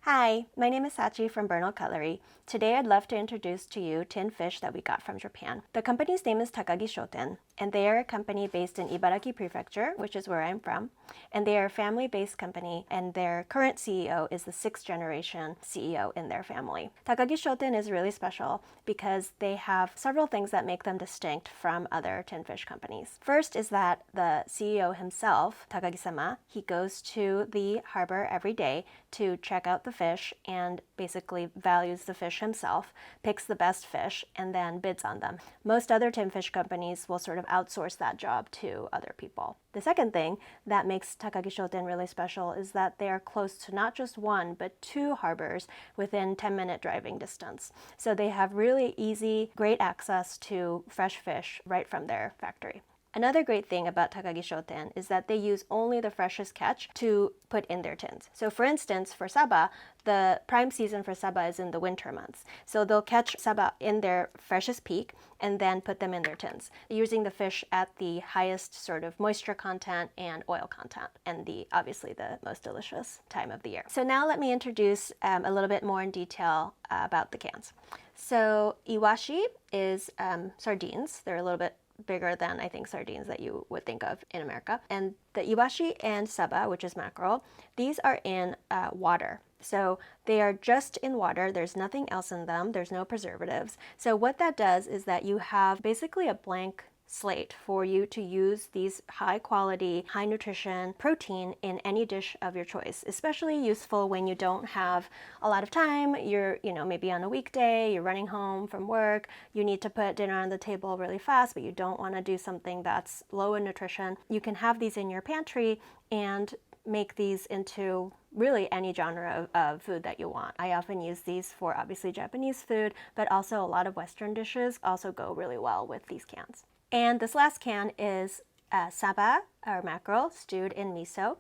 Hi, my name is Sachi from Bernal Cutlery. Today I'd love to introduce to you tinned fish that we got from Japan. The company's name is Takagi Shoten, and they are a company based in Ibaraki prefecture, which is where I'm from. And they are a family-based company, and their current CEO is the 6th generation CEO in their family. Takagi Shoten is really special because they have several things that make them distinct from other tinned fish companies. First is that the CEO himself, Takagi-sama, he goes to the harbor every day to check out the fish and basically values the fish himself, picks the best fish, and then bids on them. Most other tinned fish companies will sort of outsource that job to other people. The second thing that makes Takagi Shoten really special is that they are close to not just one, but 2 harbors within 10-minute driving distance. So they have really easy, great access to fresh fish right from their factory. Another great thing about Takagi Shoten is that they use only the freshest catch to put in their tins. So for instance, for Saba, the prime season for Saba is in the winter months. So they'll catch Saba in their freshest peak and then put them in their tins, using the fish at the highest sort of moisture content and oil content, and obviously the most delicious time of the year. So now let me introduce a little bit more in detail about the cans. So iwashi is sardines. They're a little bit bigger than I think sardines that you would think of in America. And the iwashi and Saba, which is mackerel, these are in water. So they are just in water. There's nothing else in them. There's no preservatives. So what that does is that you have basically a blank slate for you to use these high quality, high nutrition protein in any dish of your choice, especially useful when you don't have a lot of time. You're, maybe on a weekday, you're running home from work, you need to put dinner on the table really fast, but you don't want to do something that's low in nutrition. You can have these in your pantry and make these into really any genre of food that you want. I often use these for obviously Japanese food, but also a lot of Western dishes also go really well with these cans. And this last can is Saba, or mackerel, stewed in miso.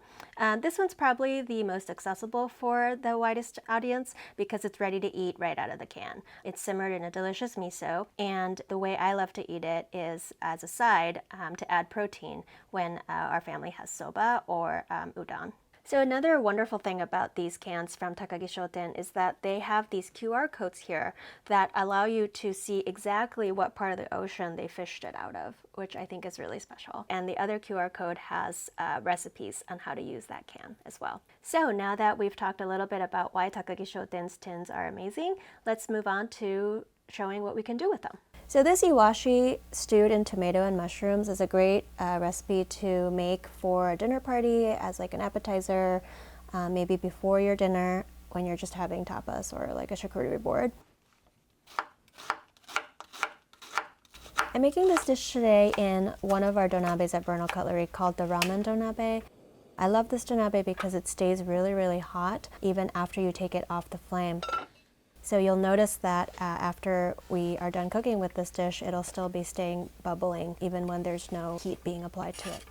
This one's probably the most accessible for the widest audience because it's ready to eat right out of the can. It's simmered in a delicious miso, and the way I love to eat it is as a side to add protein when our family has soba or udon. So another wonderful thing about these cans from Takagi Shoten is that they have these QR codes here that allow you to see exactly what part of the ocean they fished it out of, which I think is really special. And the other QR code has recipes on how to use that can as well. So now that we've talked a little bit about why Takagi Shoten's tins are amazing, let's move on to showing what we can do with them. So this iwashi stewed in tomato and mushrooms is a great recipe to make for a dinner party as like an appetizer, maybe before your dinner when you're just having tapas or like a charcuterie board. I'm making this dish today in one of our donabes at Bernal Cutlery called the ramen donabe. I love this donabe because it stays really, really hot even after you take it off the flame. So you'll notice that after we are done cooking with this dish, it'll still be staying bubbling even when there's no heat being applied to it.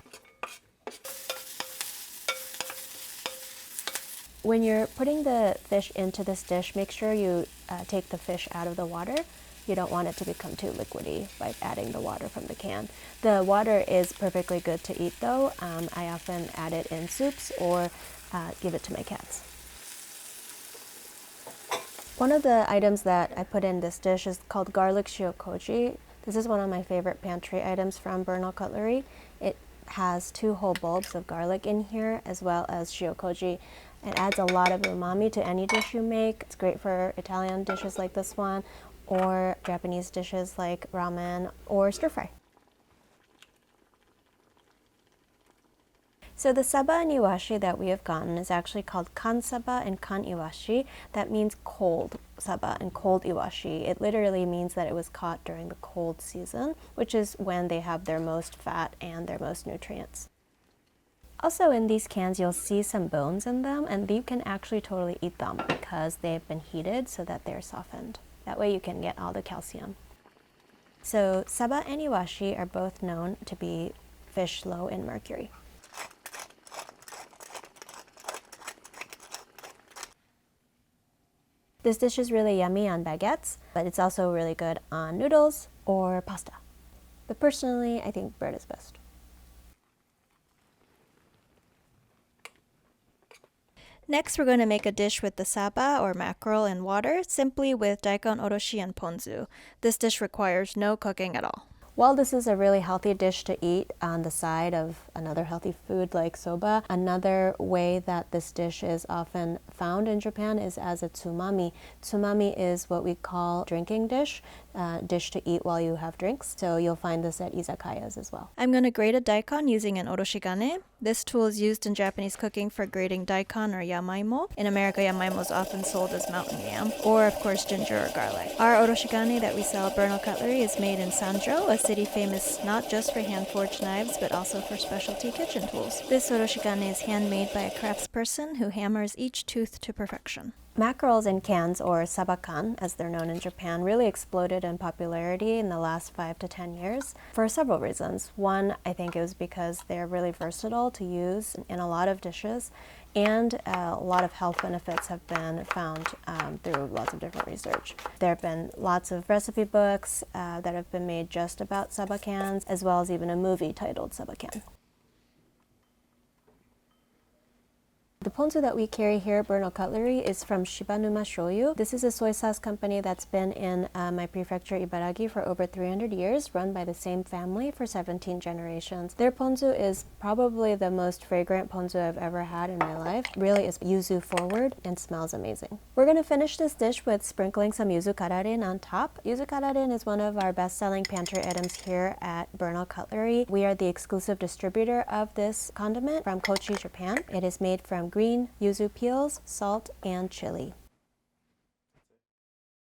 When you're putting the fish into this dish, make sure you take the fish out of the water. You don't want it to become too liquidy by adding the water from the can. The water is perfectly good to eat though. I often add it in soups or give it to my cats. One of the items that I put in this dish is called garlic shiokoji. This is one of my favorite pantry items from Bernal Cutlery. It has 2 whole bulbs of garlic in here as well as shiokoji. It adds a lot of umami to any dish you make. It's great for Italian dishes like this one or Japanese dishes like ramen or stir fry. So the Saba and iwashi that we have gotten is actually called kan Saba and kan iwashi. That means cold Saba and cold iwashi. It literally means that it was caught during the cold season, which is when they have their most fat and their most nutrients. Also in these cans you'll see some bones in them, and you can actually totally eat them because they've been heated so that they're softened. That way you can get all the calcium. So Saba and iwashi are both known to be fish low in mercury. This dish is really yummy on baguettes, but it's also really good on noodles or pasta. But personally, I think bread is best. Next, we're going to make a dish with the Saba or mackerel in water, simply with daikon, oroshi, and ponzu. This dish requires no cooking at all. While this is a really healthy dish to eat on the side of another healthy food like soba, another way that this dish is often found in Japan is as a tsumami. Tsumami is what we call drinking dish to eat while you have drinks. So you'll find this at izakayas as well. I'm going to grate a daikon using an oroshigane. This tool is used in Japanese cooking for grating daikon or yamaimo. In America, yamaimo is often sold as mountain yam, or of course ginger or garlic. Our oroshigane that we sell at Bernal Cutlery is made in Sanjo, a city famous not just for hand-forged knives, but also for specialty kitchen tools. This oroshigane is handmade by a craftsperson who hammers each tooth to perfection. Mackerels in cans, or sabakan, as they're known in Japan, really exploded in popularity in the last 5 to 10 years for several reasons. One, I think it was because they're really versatile to use in a lot of dishes, and a lot of health benefits have been found through lots of different research. There have been lots of recipe books that have been made just about sabakans, as well as even a movie titled Sabakan. The ponzu that we carry here at Bernal Cutlery is from Shibanuma Shoyu. This is a soy sauce company that's been in my prefecture Ibaraki for over 300 years, run by the same family for 17 generations. Their ponzu is probably the most fragrant ponzu I've ever had in my life. Really is yuzu forward and smells amazing. We're going to finish this dish with sprinkling some yuzu kararin on top. Yuzu kararin is one of our best-selling pantry items here at Bernal Cutlery. We are the exclusive distributor of this condiment from Kochi, Japan. It is made from green yuzu peels, salt, and chili.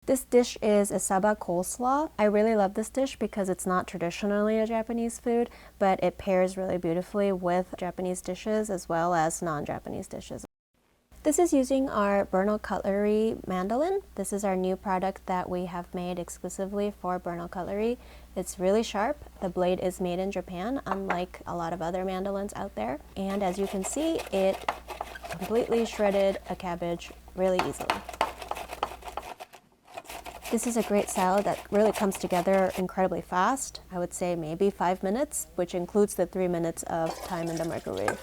This dish is a Saba coleslaw. I really love this dish because it's not traditionally a Japanese food, but it pairs really beautifully with Japanese dishes as well as non-Japanese dishes. This is using our Bernal Cutlery mandolin. This is our new product that we have made exclusively for Bernal Cutlery. It's really sharp. The blade is made in Japan, unlike a lot of other mandolins out there. And as you can see, it completely shredded a cabbage really easily. This is a great salad that really comes together incredibly fast. I would say maybe 5 minutes, which includes the 3 minutes of time in the microwave.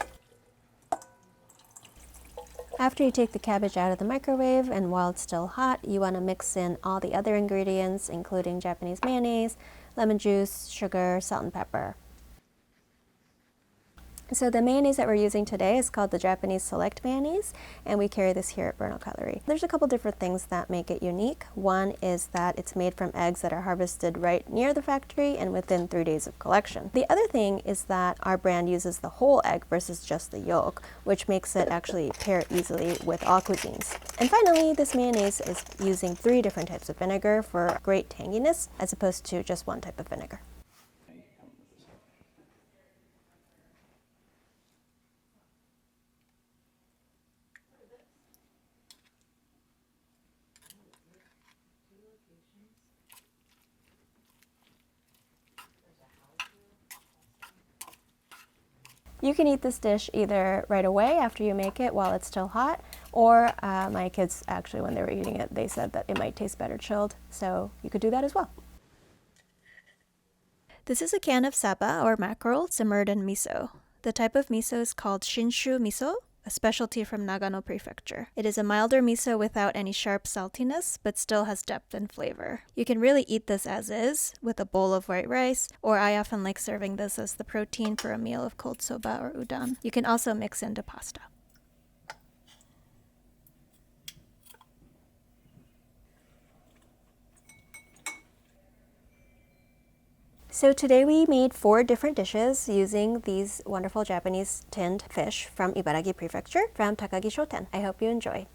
After you take the cabbage out of the microwave and while it's still hot, you want to mix in all the other ingredients, including Japanese mayonnaise, lemon juice, sugar, salt, and pepper. So the mayonnaise that we're using today is called the Japanese Select Mayonnaise, and we carry this here at Bernal Cutlery. There's a couple different things that make it unique. One is that it's made from eggs that are harvested right near the factory and within 3 days of collection. The other thing is that our brand uses the whole egg versus just the yolk, which makes it actually pair easily with all cuisines. And finally, this mayonnaise is using 3 different types of vinegar for great tanginess, as opposed to just one type of vinegar. You can eat this dish either right away after you make it while it's still hot, or my kids actually, when they were eating it, they said that it might taste better chilled, so you could do that as well. This is a can of Saba or mackerel simmered in miso. The type of miso is called Shinshu miso, a specialty from Nagano Prefecture. It is a milder miso without any sharp saltiness, but still has depth and flavor. You can really eat this as is, with a bowl of white rice, or I often like serving this as the protein for a meal of cold soba or udon. You can also mix into pasta. So today we made 4 different dishes using these wonderful Japanese tinned fish from Ibaraki Prefecture from Takagi Shoten. I hope you enjoy.